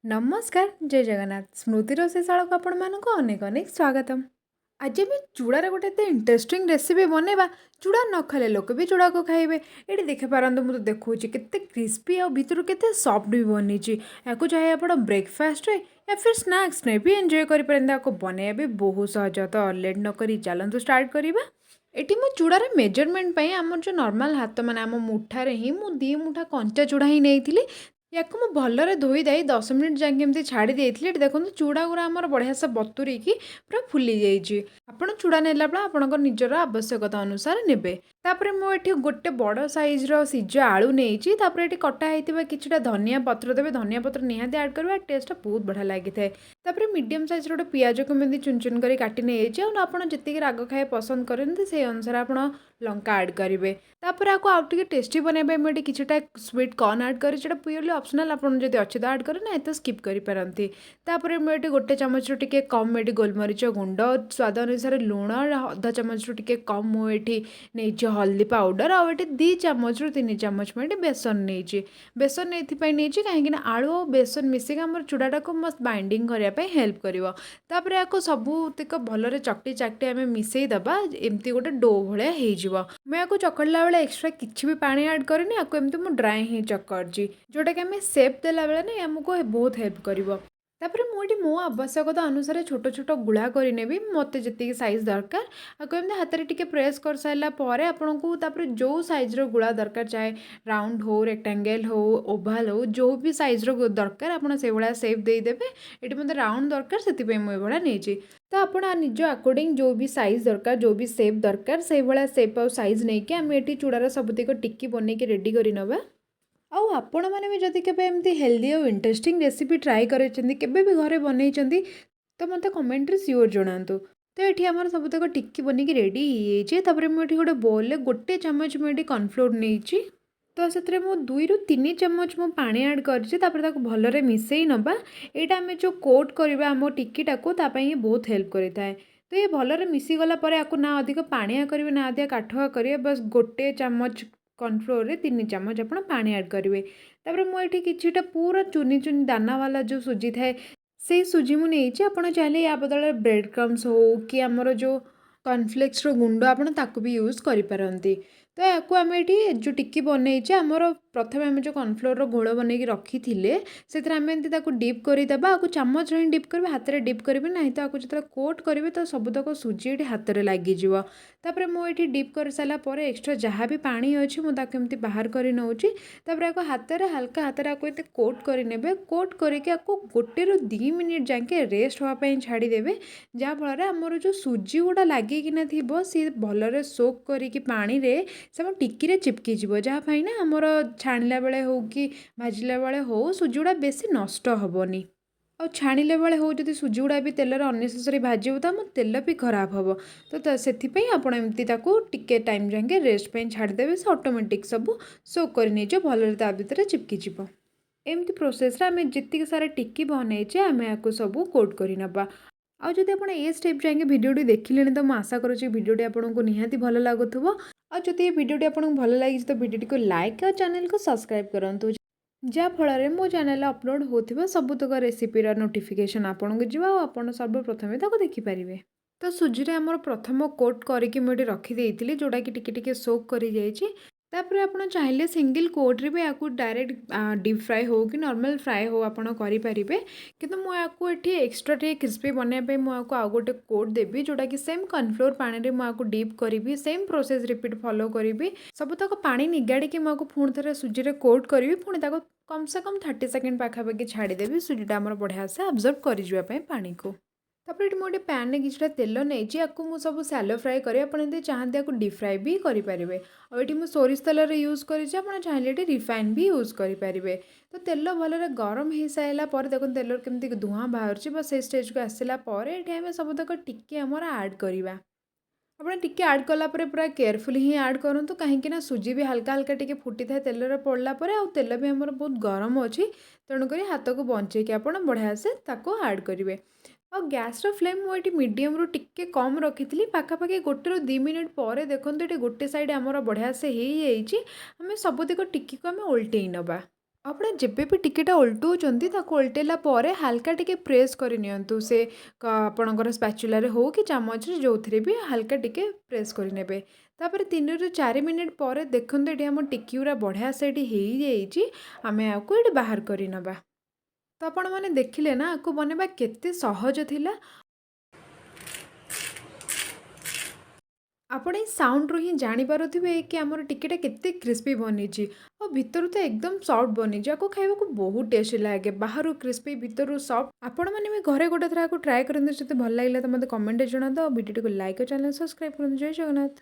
नमस्कार जय जगन्नाथ स्मृति रोषेशाला को आपण मानक अनेक अनेक स्वागतम। आज आम चूड़ार गोटे एत इंटरेस्टिंग रेसिपी बनवा। चूड़ा न खाले लोक भी चूड़ा को खाइबे। ये देखि पारंतु मुझे देखो केते क्रिस्पी आ भितर केते सॉफ्ट भी बनी। या चाहे आप ब्रेकफास्ट या फिर स्नैक्स ने भी एंजॉय करें। बनैया भी बहुत सहज। तो लेट न करी चलतु स्टार्ट करवा। एटी मो चूड़ार मेजरमेंट आमर जो नॉर्मल हाथ माने आम मुठारे ही मु 2 मुठा कंचा चूड़ा ही नहीं। याकू मु भलरे धोई दाई 10 मिनिट जाके एमती छाड़ी देइथिले। देखो चूड़ा गुरा आमर बढ़िया से बतुरी की पूरा फुली जाइए। आपण चूड़ा नेला बेला आपणकर निजर आवश्यकता अनुसार नेबे। तापरे मु एठी गोटे बड़ साइज रो सिजा आलू नेइची। तापरे एठी कटा हेतिबा किछटा धनिया पत्र देबे। धनिया पत्र निहाती ऐड करबा टेस्ट बहुत बढ़िया लागि थाए। तापरे मीडियम साइज रो पियाज को मेंदी चुन चुन करी काटी नेइची। आ आपण जतिके राग खाए पसंद करनते से अनुसार आपण लंका ऐड करिवे। तापर आपको आउ टिके टेस्टी बनैबा मैं किछटा स्वीट कॉर्न ऐड करी। जेटा प्योरली ऑप्शनल आपन जदि अच्छे तो ऐड करे ना तो स्किप करि पारंती। तापर मैं गोटे चामच रो टिके कम एटी गोलमरीच गुंड स्वाद अनुसार लुण आधा चामच रो टिके कम मुझे नहीं हल्दी पाउडर आ 2 चामच रू 3 चामच मैं बेसन नहीं। बेसन नहीं कहीं आलू और बेसन मिसिक आम चूड़ाटा को मस्त बाइंडिंग करने हेल्प कर। आपको सबूतिक भलरे चकटी चाकटी आम मिसईदबा एमती गोटे डो भाया। मैं आपको चकड़ला बेले एक्सट्रा किसी भी पानी ऐड करनी। आपको एमती मु ड्राई ही चकड़ची जोटा कि आम सेप देला बेले ना आमको बहुत हेल्प करिवो। तापरे मुझे मो आवश्यकता अनुसार छोट छोट गुला करनेबी मत जी साइज दरकार। आपको एमती हाथ में टिके प्रेस कर सारा आपन को जो साइज रो गुला दरकार चाहे राउंड हो रेक्टेंगल हो ओभाल हो जो भी साइज रो दरकार आपन से भाया सेप देदेवे। ये मतलब राउंड दरकार से मुझे नहीं। तो आप निज अकॉर्डिंग जो भी साइज दरकार जो भी सेप दरकार से भाया सेप और साइज नहीं कि आम ये चूड़ार सबुतिक टिक्की बनईक रेडी कर नवा। आउ आपण मैंने भी जदि केबे एमती हेल्दी और इंटरेस्टिंग रेसिपी ट्राई करछंती केबे भी घरे बनईचंती तो मते कमेंट रे श्योर जणांतु। तो ये आमर सबुतक टिक्की बनिक रेडी हो जाए। मुझे गोटे बोल गोटे चामच मुझे कॉर्नफ्लोर नहीं। तो से मु 2 ରୁ 3 चामच मु पानी ऐड कर भलरे मिसई नबा। यहाँ आम जो कोट करवा आम टिक्कीटा को तापाई बहुत हेल्प करें। तो ये भलरे मिसीगला आपको ना अधिक पानिया करेंगे ना अधिक काठुआ करेंगे। बस गोटे चामच कॉर्नफ्लोर रे 3 चामच आप पानी ऐड करेंगे। तापर मुझे किछिटा पूरा चुनी चुनी दाना वाला जो सुजी थाए से सुजी मु नहीं। आप चाहिए या बदल ब्रेड क्रम्स हो कि आमर जो कॉर्नफ्लेक्स रो गुंड आपको भी यूज करें। तो याकू आम ये जो टिक्की बनईचे आमर प्रथम आम जो कॉर्नफ्लोर रो घोल बनई रखी थे से आम एमती डिप करदे। आपको चामच ही डिप करेंगे हाथ में डिप करेंगे ना तो आपको जो कोट करेंगे तो सबूतक सुजी ये हाथ में लगिज। तापर मुझे डिप कर सारापर एक्सट्रा जहाँ भी पानी अच्छी मुझे बाहर कर नौची। आपको हाथ में हल्का हाथ में आपको ये कोट करे कोट करके आपको 1 ରୁ 2 मिनिट जाके रेस्ट होगापाई छाड़देवे। जहाँफल आमर जो सुजी गुड़ा लगिकिना थी सी भलरे सोक करके पानी रे से टिक्की चिपकी जीव। जहाँपाई ना आमर छाणिला बेले हो कि भाजिला बेले हो सुजी गुड़ा बेसी नष्ट हेनी। और छाणिले बेले हो जदि सुजी गुड़ा भी तेल अननेसेसरी भाजब तो आम तेल भी खराब हम। तो से आपड़ एमती टिके टाइम जाके रेस्ट पे छाड़देवे से ऑटोमेटिक सब सोक कर भलरे ता भीतर चिपकी जीव। एमती प्रोसेस रे आम जी सारा टिक्की बनईचे आम या सब कोट कर नवा। आउ जदि आप ये स्टेप जाए भिडियोटी देखिले तो मुझे आशा करुँच भिडियोटी आपको निहाती भल लगुव। और जदि ये भिडियोटी आपको भल लगी तो भिडियोटी को लाइक और चैनल को सब्सक्राइब करूँ जहाँफल मो चैनल अपलोड होता सबुतक रेसिपीर नोटिफिकेशन आपको जी आप सर्वप्रथमें देखिपारे। तो सुजी रे आमर प्रथम कोट करके मुझे रखी जोटा कि टिके सोक कर जाइए। तापर आप चाहिए सिंगल कोट्रे भी आपको डायरेक्ट डीप फ्राए हो कि नॉर्मल फ्राए हो आप करेंगे। किंतु मुझे एक्सट्रा टे क्रिस्पी बनवाई मुझे आउ गोटे कोट देवी जोटा कि सेम कॉर्नफ्लोर पानी में मुझे डीप करी सेम प्रोसेस रिपीट फॉलो करी सबुतक पानी निगाड़ी मुझे पुणी थे सुजी रे कोट करी पुणी कम से कम 30 सेकेंड पाखापाखि छाड़देवी सुजीटा आमर बढ़िया से अब्जर्व कर पानी को। तापर ये मुझे पैन में किसी तेल नहीं आपको मुझे सब सैलो फ्राए करें। आप चाहते आपको डीप फ्राए भी करेंगे। और ये मुझे सोरिष तेल यूज कर चाहिए रिफाइन भी यूज करेंगे। तो तेल भलरे गरम हो सारापर देखो तेल केमती धूआं बाहर बस से स्टेज को आसला ये आम सबुतक टिके आमर ऐड करवा। आप टिके ऐड कलापर पूरा केयरफुली ही ऐड करूँ कहीं सुजी भी हल्का हल्का टिके फुटी था तेल पड़ला तेल भी आमर बहुत गरम अच्छी तेणुक हाथ को बंचे आप बढ़िया से ऐड करेंगे। और गैस फ्लेम मुझे मीडियम रू टिके कम रखी पाखापाखि 1 ରୁ 2 मिनिट पर देखो ये गोटे साइड आमर बढ़िया से हो आम सबुतिक टिक्की को आम उल्टे नवा। ଆପଣ ଯେବେ ବି ଟିକେଟା ଓଲଟଉଛନ୍ତି ତାକୁ ଓଲଟେଇଲା ପରେ ହାଲକା ଟିକେ ପ୍ରେସ୍ କରିନିଅନ୍ତୁ ସେ ଆପଣଙ୍କର ସ୍ପାଚୁଲାରେ ହଉ କି ଚାମଚରେ ଯୋଉଥିରେ ବି ହାଲକା ଟିକେ ପ୍ରେସ୍ କରିନେବେ। ତାପରେ 3ରୁ 4 ମିନିଟ୍ ପରେ ଦେଖନ୍ତୁ ଏଠି ଆମ ଟିକି ଗୁରା ବଢ଼ିଆ ସେ ଏଠି ହେଇଯାଇଛି। ଆମେ ଆକୁ ଏଠି ବାହାର କରିନବା। ତ ଆପଣମାନେ ଦେଖିଲେ ନା ଆକୁ ବନେଇବା କେତେ ସହଜ ଥିଲା। ଆପଣ ଏଇ ସାଉଣ୍ଡରୁ ହିଁ ଜାଣିପାରୁଥିବେ କି ଆମର ଟିକେଟା କେତେ କ୍ରିସ୍ପି ବନିଛି। ଆଉ ଭିତରୁ ତ ଏକଦମ ସଫ୍ଟ ବନିଛି। ଆକୁ ଖାଇବାକୁ ବହୁତ ଟେଷ୍ଟି ଲାଗେ। ବାହାରୁ କ୍ରିସ୍ପି ଭିତରୁ ସଫ୍ଟ। ଆପଣମାନେ ବି ଘରେ ଗୋଟେ ଥର ଆକୁ ଟ୍ରାଏ କରନ୍ତୁ। ଯଦି ଭଲ ଲାଗିଲା ତ ମୋତେ କମେଣ୍ଟରେ ଜଣାନ୍ତୁ। ଆଉ ଭିଡ଼ିଓଟିକୁ ଲାଇକ୍ ଆଉ ଚ୍ୟାନେଲ ସବସ୍କ୍ରାଇବ୍ କରନ୍ତୁ। ଜୟ ଜଗନ୍ନାଥ।